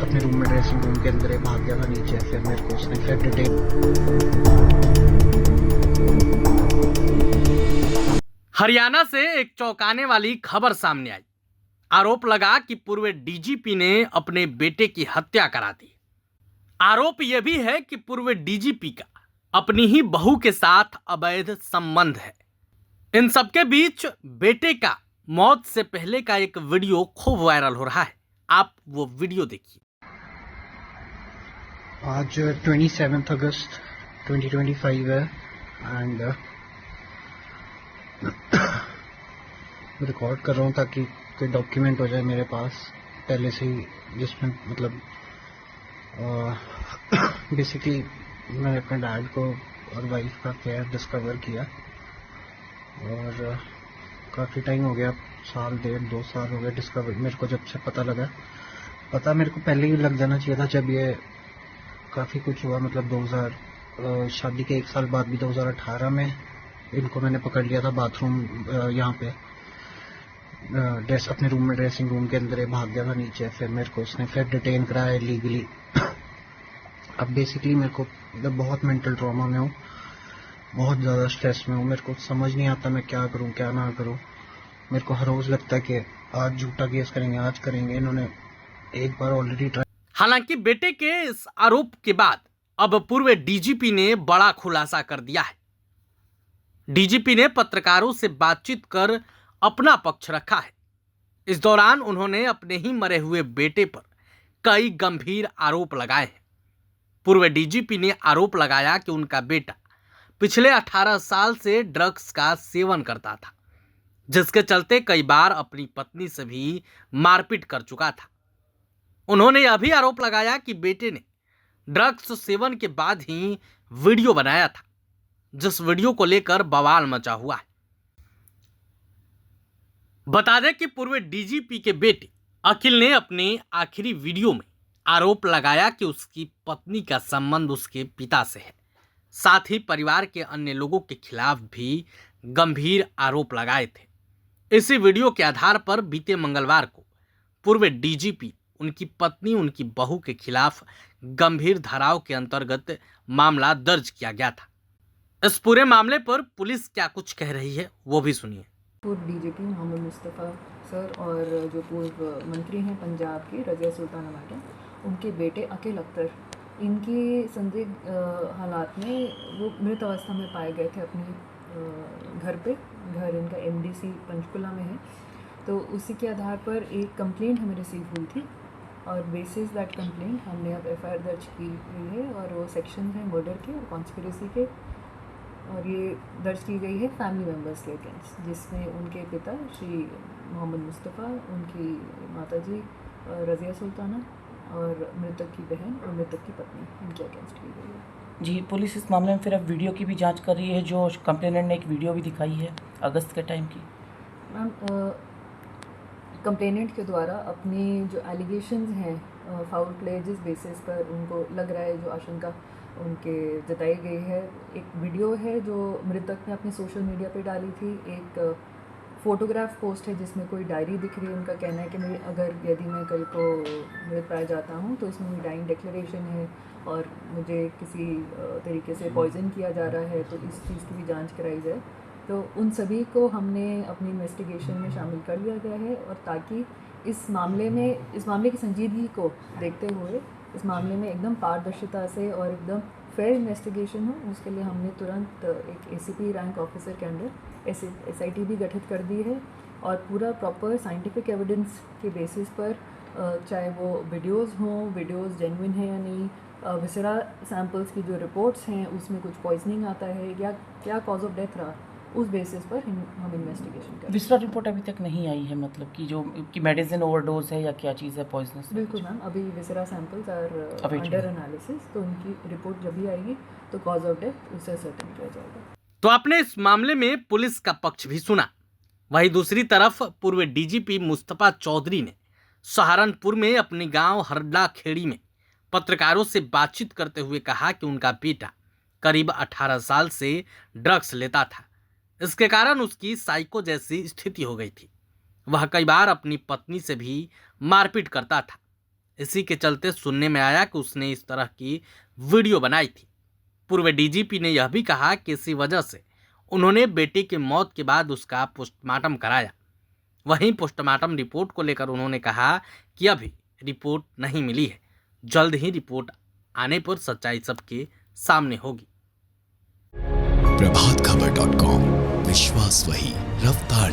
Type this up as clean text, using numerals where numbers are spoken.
अपने रूम में dressing room के अंदर भाग गया था नीचे। फिर मेरे को उसने फिर डिटेल। हरियाणा से एक चौंकाने वाली खबर सामने आई। आरोप लगा कि पूर्व डीजीपी ने अपने बेटे की हत्या करा दी। आरोप यह भी है कि पूर्व डीजीपी का अपनी ही बहू के साथ अवैध संबंध है। इन सबके बीच बेटे का मौत से पहले का एक वीडियो खूब वायरल हो रहा है। आप वो वीडियो देखिए। आज 27 अगस्त 2025 है एंड रिकॉर्ड कर रहा हूँ ताकि कोई डॉक्यूमेंट हो जाए मेरे पास पहले से ही, जिसमें मतलब बेसिकली मैंने अपने डैड को और वाइफ का केयर डिस्कवर किया और काफ़ी टाइम हो गया, साल 1.5-2 साल हो गए डिस्कवर मेरे को जब से पता लगा। पता मेरे को पहले ही लग जाना चाहिए था जब ये काफ़ी कुछ हुआ, मतलब 2000 शादी के 1 साल बाद भी 2018 में इनको मैंने पकड़ लिया था बाथरूम यहाँ पे अपने रूम में ड्रेसिंग रूम के अंदर भाग गया था नीचे। फिर मेरे को उसने फिर डिटेन कराया लीगली। अब बेसिकली मेरे को मतलब बहुत मेंटल ट्रॉमा में हूँ, बहुत ज़्यादा स्ट्रेस में हूँ। मेरे को समझ नहीं आता मैं क्या करूँ क्या ना करूँ। मेरे को हर रोज़ लगता है कि आज झूठा केस करेंगे, आज करेंगे। इन्होंने एक बार ऑलरेडी ट्राई। हालांकि बेटे के इस आरोप के बाद अब पूर्व डीजीपी ने बड़ा खुलासा कर दिया है। डीजीपी ने पत्रकारों से बातचीत कर अपना पक्ष रखा है। इस दौरान उन्होंने अपने ही मरे हुए बेटे पर कई गंभीर आरोप लगाए हैं। पूर्व डीजीपी ने आरोप लगाया कि उनका बेटा पिछले 18 साल से ड्रग्स का सेवन करता था, जिसके चलते कई बार अपनी पत्नी से भी मारपीट कर चुका था। उन्होंने यह भी आरोप लगाया कि बेटे ने ड्रग्स सेवन के बाद ही वीडियो बनाया था, जिस वीडियो को लेकर बवाल मचा हुआ है। बता दें कि पूर्व डीजीपी के बेटे अखिल ने अपने आखिरी वीडियो में आरोप लगाया कि उसकी पत्नी का संबंध उसके पिता से है। साथ ही परिवार के अन्य लोगों के खिलाफ भी गंभीर आरोप लगाए थे। इसी वीडियो के आधार पर बीते मंगलवार को पूर्व डीजीपी, उनकी पत्नी, उनकी बहू के खिलाफ गंभीर धाराओं के अंतर्गत मामला दर्ज किया गया था। इस पूरे मामले पर पुलिस क्या कुछ कह रही है वो भी सुनिए। पूर्व डीजीपी मोहम्मद मुस्तफ़ा सर और जो पूर्व मंत्री हैं पंजाब के रज़िया सुल्ताना मैडम, उनके बेटे अकील अख्तर, इनकी संदिग्ध हालात में वो मृत अवस्था में पाए गए थे अपने घर इनका एमडीसी पंचकुला में है। तो उसी के आधार पर एक कंप्लेंट हमें रिसीव हुई थी और बेसिस दैट कंप्लेंट हमने अब एफआईआर दर्ज की हुई है और वो सेक्शन हैं मर्डर के और कॉन्स्पिरेसी के, और ये दर्ज की गई है फैमिली मेम्बर्स के अगेंस्ट, जिसमें उनके पिता श्री मोहम्मद मुस्तफ़ा, उनकी माताजी रज़िया सुल्ताना और मृतक की बहन और मृतक की पत्नी, इनके अगेंस्ट की गई है। जी, पुलिस इस मामले में फिर अब वीडियो की भी जांच कर रही है, जो कंप्लेनेंट ने एक वीडियो भी दिखाई है अगस्त के टाइम की। मैम, कंप्लेनेंट के द्वारा अपने जो एलिगेशंस हैं फाउल प्ले, जिस बेसिस पर उनको लग रहा है, जो आशंका उनके जताई गई है, एक वीडियो है जो मृतक ने अपने सोशल मीडिया पे डाली थी। एक फ़ोटोग्राफ पोस्ट है जिसमें कोई डायरी दिख रही है। उनका कहना है कि मैं यदि मैं कल को मृत पाया जाता हूँ तो इसमें मेरी डाइंग डिक्लेरेशन है और मुझे किसी तरीके से पॉइजन किया जा रहा है, तो इस चीज़ की भी जांच कराई जाए। तो उन सभी को हमने अपनी इन्वेस्टिगेशन में शामिल कर लिया गया है, और ताकि इस मामले की संजीदगी को देखते हुए इस मामले में एकदम पारदर्शिता से और एकदम फेयर इन्वेस्टिगेशन हो, उसके लिए हमने तुरंत एक एसीपी रैंक ऑफिसर के अंडर एसआईटी भी गठित कर दी है और पूरा प्रॉपर साइंटिफिक एविडेंस के बेसिस पर, चाहे वो वीडियोज़ जेन्युइन है या नहीं, विसरा सैंपल्स की जो रिपोर्ट्स हैं उसमें कुछ पॉइजनिंग आता है या क्या कॉज ऑफ डेथ रहा, उस बेसिस पर हम इन्वेस्टिगेशन करें। विसरा रिपोर्ट अभी तक नहीं आई है, मतलब कि जो कि मेडिसिन ओवरडोज है या क्या चीज़ है, पॉइजनस? बिल्कुल मैम, अभी विसरा सैंपल्स आर अंडर एनालिसिस, तो उनकी रिपोर्ट जब भी आएगी तो कॉज ऑफ डेथ उससे सर्टेन किया जाएगा। तो आपने इस मामले में पुलिस का पक्ष भी सुना। वहीं दूसरी तरफ पूर्व डीजीपी मुस्तफा चौधरी ने सहारनपुर में अपने गांव हरडा खेड़ी में पत्रकारों से बातचीत करते हुए कहा कि उनका बेटा करीब 18 साल से ड्रग्स लेता था। इसके कारण उसकी साइको जैसी स्थिति हो गई थी। वह कई बार अपनी पत्नी से भी मारपीट करता था। इसी के चलते सुनने में आया कि उसने इस तरह की वीडियो बनाई थी। पूर्व डीजीपी ने यह भी कहा कि इसी वजह से उन्होंने बेटी की मौत के बाद उसका पोस्टमार्टम कराया। वहीं पोस्टमार्टम रिपोर्ट को लेकर उन्होंने कहा कि अभी रिपोर्ट नहीं मिली है, जल्द ही रिपोर्ट आने पर सच्चाई सबके सामने होगी। प्रभातखबर.com, विश्वास वही, रफ्तार